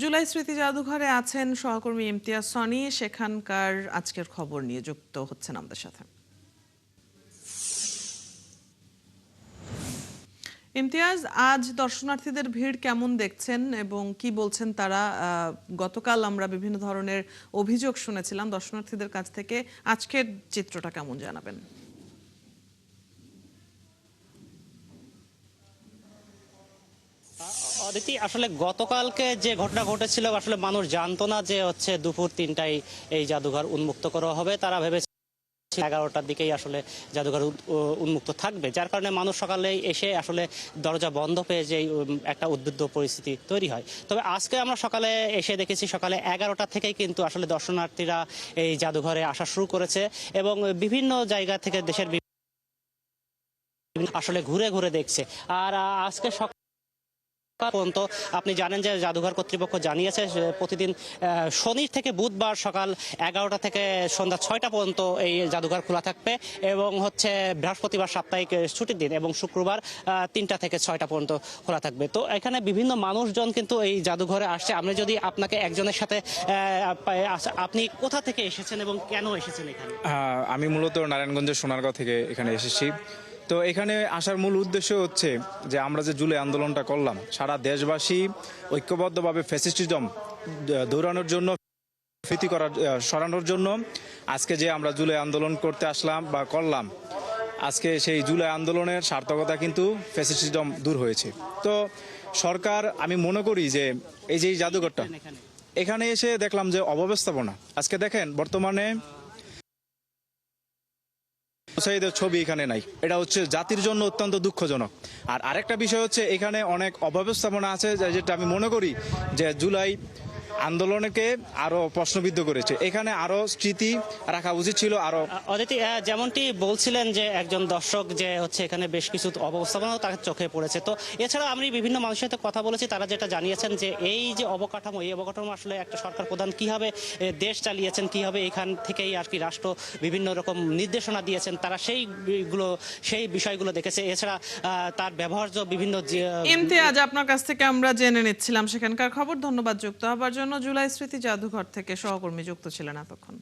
জুলাই স্মৃতি জাদুঘরে আছেন সহকর্মী ইমতিয়াজ সনি। সেখানকার আজকের খবর নিয়ে যুক্ত হচ্ছেন আমাদের সাথে। ইমতিয়াজ, আজ দর্শনার্থীদের ভিড় কেমন দেখছেন এবং কি বলছেন তারা? গতকাল আমরা বিভিন্ন ধরনের অভিযোগ শুনেছিলাম দর্শনার্থীদের কাছ থেকে। আজকের চিত্রটা কেমন জানাবেন? অদিতি, আসলে গতকালকে যে ঘটনা ঘটেছিল, আসলে মানুষ জানতো না যে দুপুর 3টায় এই জাদুঘর উন্মুক্ত করা হবে। তারা ভেবেছে 11টার দিকেই আসলে জাদুঘর উন্মুক্ত থাকবে, যার কারণে মানুষ সকালে এসে আসলে দরজা বন্ধ পেয়ে যে একটা উদ্বিগ্ন পরিস্থিতি তৈরি হয়। তবে আজকে আমরা সকালে এসে দেখেছি সকালে 11টা থেকেই কিন্তু আসলে দর্শনার্থীরা এই জাদুঘরে আসা শুরু করেছে এবং বিভিন্ন জায়গা থেকে দেশের আসলে ঘুরে ঘুরে দেখছে। আর আজকে পর্যন্ত আপনি জানেন যে জাদুঘর কর্তৃপক্ষ জানিয়েছে প্রতিদিন শনি থেকে বুধবার সকাল 11টা থেকে সন্ধ্যা 6টা পর্যন্ত এই জাদুঘর খোলা থাকবে এবং বৃহস্পতিবার সাপ্তাহিক ছুটির দিন এবং শুক্রবার 3টা থেকে 6টা পর্যন্ত খোলা থাকবে। তো এখানে বিভিন্ন মানুষজন কিন্তু এই জাদুঘরে আসছে। আমি যদি আপনাকে একজনের সাথে আপনি কোথা থেকে এসেছেন এবং কেন এসেছেন এখানে? আমি মূলত নারায়ণগঞ্জের সোনারগাঁও থেকে এখানে এসেছি। তো এখানে আসার মূল উদ্দেশ্য হচ্ছে যে আমরা যে জুলাই আন্দোলনটা করলাম, সারা দেশবাসী ঐক্যবদ্ধভাবে ফ্যাসিস্টিজম দৌড়ানোর জন্য, সরানোর জন্য আজকে যে আমরা জুলাই আন্দোলন করতে আসলাম বা করলাম, আজকে সেই জুলাই আন্দোলনের সার্থকতা কিন্তু ফ্যাসিস্টিজম দূর হয়েছে। তো সরকার, আমি মনে করি যে এই যে জাদুঘরটা, এখানে এসে দেখলাম যে অব্যবস্থাপনা। আজকে দেখেন বর্তমানে ছবি এখানে নাই, এটা হচ্ছে জাতির জন্য অত্যন্ত দুঃখজনক। আর আরেকটা বিষয় হচ্ছে এখানে অনেক অব্যবস্থাপনা আছে, যেটা আমি মনে করি যে জুলাই আন্দোলনকে আরো প্রশ্নবিদ্ধ করেছে। এখানে আরো স্মৃতি রাখা উচিত ছিল। আরো অদিতি, যেমনটি বলছিলেন যে একজন দর্শক যে এখানে বেশ কিছু অবস্থাপনাও তার চোখে পড়েছে। তো এছাড়া আমি বিভিন্ন মানুষের সাথে কথা বলেছি, তারা যেটা জানিয়েছেন যে এই যে অবকাঠামো, এই অবকাঠামো আসলে একটা সরকার প্রধান কিভাবে দেশ চালিয়েছেন, কিভাবে এখান থেকেই আর কি রাষ্ট্র বিভিন্ন রকম নির্দেশনা দিয়েছেন, তারা সেই বিষয়গুলো দেখেছে। এছাড়া তার ব্যবহার্য বিভিন্ন ইমতিয়াজ, আপনার কাছ থেকে আমরা জেনে নিচ্ছিলাম সেখানকার খবর। ধন্যবাদ। যুক্ত হবার জন্য জুলাই স্মৃতি জাদুঘর থেকে সহকর্মী যুক্ত ছিলেন এতক্ষণ।